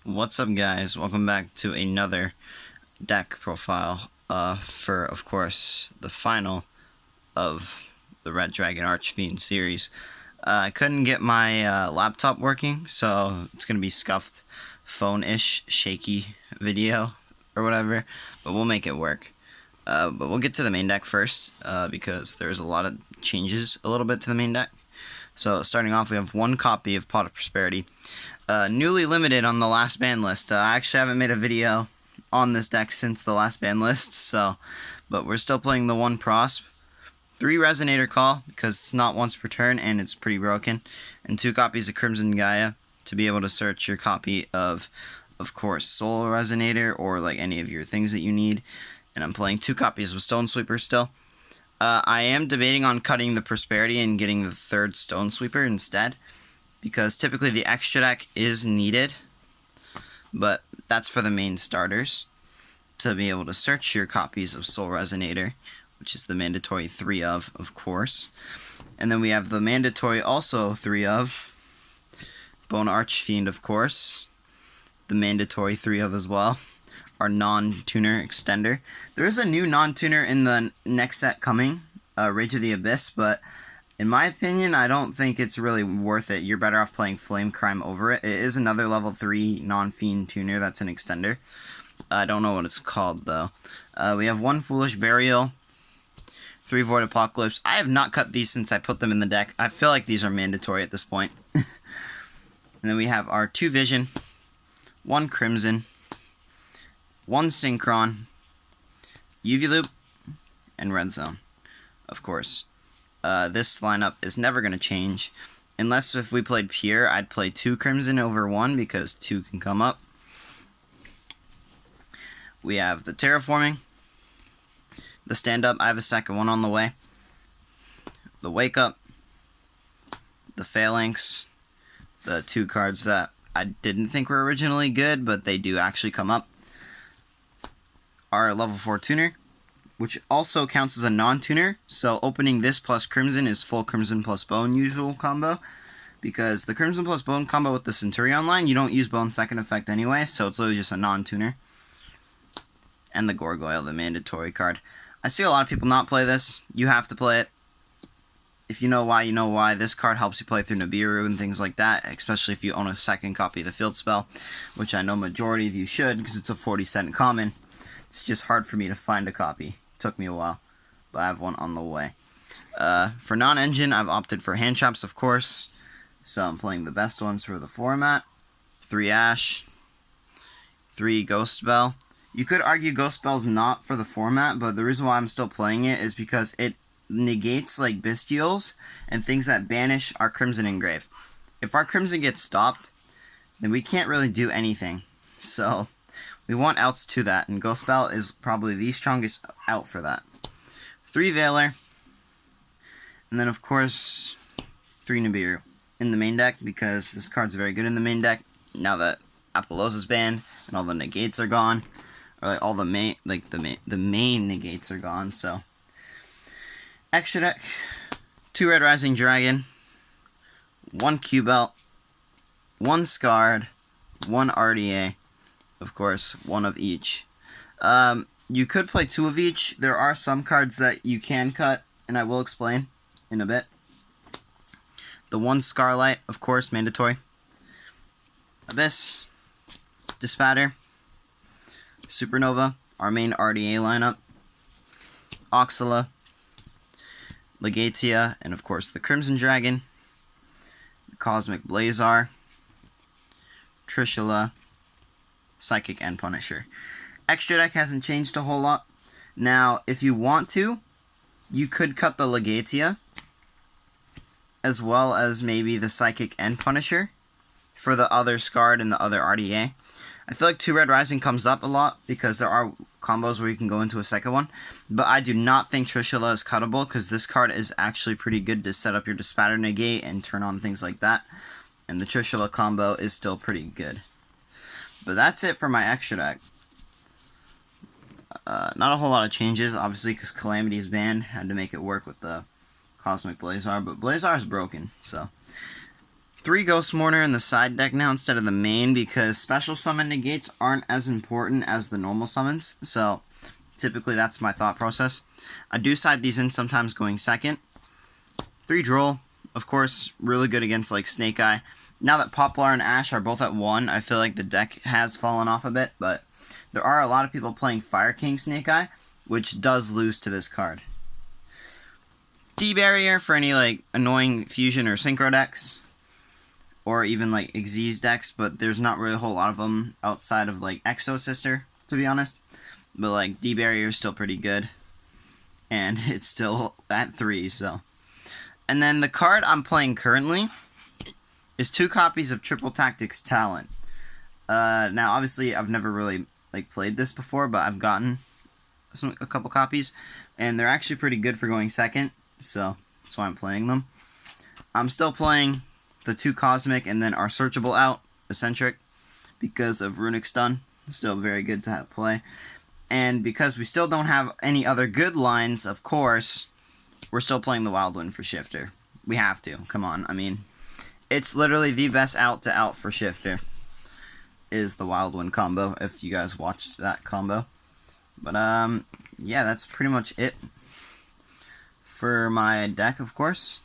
What's up, guys? Welcome back to another deck profile for, of course, the final of the Red Dragon Archfiend series. I couldn't get my laptop working, so it's going to be scuffed phone-ish shaky video or whatever, but we'll make it work. But we'll get to the main deck first because there's a lot of changes a little bit to the main deck. So starting off, we have one copy of Pot of Prosperity. Newly limited on the last ban list. I actually haven't made a video on this deck since the last ban list, but we're still playing the one Prosp. 3 Resonator Call, because it's not once per turn and it's pretty broken. And 2 copies of Crimson Gaia to be able to search your copy of course, Soul Resonator or like any of your things that you need. And I'm playing 2 copies of Stone Sweeper still. I am debating on cutting the Prosperity and getting the 3rd Stone Sweeper instead, because typically the extra deck is needed, but that's for the main starters, to be able to search your copies of Soul Resonator, which is the mandatory 3 of course. And then we have the mandatory also 3 of Bone Archfiend, of course, the mandatory 3 of as well. Our non-tuner extender. There is a new non-tuner in the next set coming, Rage of the Abyss, but in my opinion, I don't think it's really worth it. You're better off playing Flame Crime over it. It is another level 3 non-fiend tuner that's an extender. I don't know what it's called, though. We have 1 Foolish Burial, 3 Void Apocalypse. I have not cut these since I put them in the deck. I feel like these are mandatory at this point. And then we have our 2 Vision, 1 Crimson, 1 Synchron, UV Loop, and Red Zone, of course. This lineup is never going to change. Unless if we played Pure, I'd play 2 Crimson over 1 because 2 can come up. We have the Terraforming, the Stand Up, I have a second one on the way, the Wake Up, the Phalanx, the 2 cards that I didn't think were originally good, but they do actually come up. Our level 4 tuner, which also counts as a non-tuner, so opening this plus Crimson is full Crimson plus Bone usual combo, because the Crimson plus Bone combo with the Centurion line, you don't use Bone's second effect anyway, so it's literally just a non-tuner. And the Gargoyle, the mandatory card. I see a lot of people not play this. You have to play it. If you know why, you know why. This card helps you play through Nibiru and things like that, especially if you own a second copy of the Field Spell, which I know majority of you should, because it's a 40-cent common. It's just hard for me to find a copy. Took me a while, but I have one on the way. For non-engine, I've opted for hand traps, of course, so I'm playing the best ones for the format. 3 Ash, 3 Ghost Spell. You could argue Ghost Spell's not for the format, but the reason why I'm still playing it is because it negates like Bestials and things that banish our Crimson Engrave. If our Crimson gets stopped, then we can't really do anything. So we want outs to that, and Ghost Spell is probably the strongest out for that. 3 Veiler, and then of course 3 Nibiru in the main deck, because this card's very good in the main deck now that Apollosa's banned and all the negates are gone, or like all the main negates are gone. So extra deck, 2 Red Rising Dragon, 1 Q-Belt, 1 Scarred, 1 RDA. Of course, 1 of each. You could play 2 of each. There are some cards that you can cut, and I will explain in a bit. The 1 Scarlight, of course, mandatory. Abyss, Dispatter, Supernova, our main RDA lineup, Oxala, Legatia, and of course the Crimson Dragon, Cosmic Blazar, Trishula, Psychic, and Punisher. Extra deck hasn't changed a whole lot. Now, if you want to, you could cut the Legatia, as well as maybe the Psychic and Punisher, for the other Scarred and the other RDA. I feel like 2 Red Rising comes up a lot, because there are combos where you can go into a second one, but I do not think Trishula is cuttable, because this card is actually pretty good to set up your Dispatter negate and turn on things like that, and the Trishula combo is still pretty good. But that's it for my extra deck. Not a whole lot of changes, obviously, because Calamity is banned. Had to make it work with the Cosmic Blazar, but Blazar is broken, so 3 Ghost Mourner in the side deck now instead of the main because special summon negates aren't as important as the normal summons. So typically that's my thought process. I do side these in sometimes going second. 3 Droll, of course, really good against like Snake Eye. Now that Poplar and Ash are both at 1, I feel like the deck has fallen off a bit, but there are a lot of people playing Fire King Snake Eye, which does lose to this card. D-Barrier for any like annoying Fusion or Synchro decks, or even like Xyz decks, but there's not really a whole lot of them outside of like Exo Sister, to be honest. But like D-Barrier is still pretty good, and it's still at 3, so. And then the card I'm playing currently is 2 copies of Triple Tactics Talent. Now, obviously, I've never really like played this before, but I've gotten a couple copies, and they're actually pretty good for going second, so that's why I'm playing them. I'm still playing the 2 Cosmic and then our Searchable out, Eccentric, because of Runic Stun. Still very good to have play. And because we still don't have any other good lines, of course, we're still playing the Wild Wind for Shifter. We have to. Come on. I mean, it's literally the best out to out for Shifter is the Wild Wind combo, if you guys watched that combo. But, yeah, that's pretty much it for my deck, of course.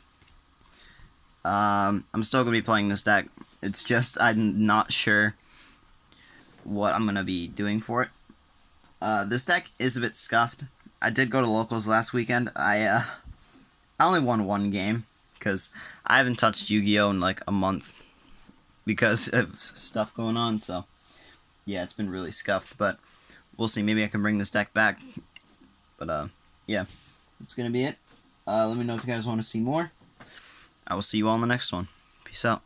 I'm still going to be playing this deck. It's just I'm not sure what I'm going to be doing for it. This deck is a bit scuffed. I did go to locals last weekend. I only won 1 game because I haven't touched Yu-Gi-Oh! In like a month because of stuff going on. So, yeah, it's been really scuffed. But we'll see. Maybe I can bring this deck back. But, yeah, that's going to be it. Let me know if you guys want to see more. I will see you all in the next one. Peace out.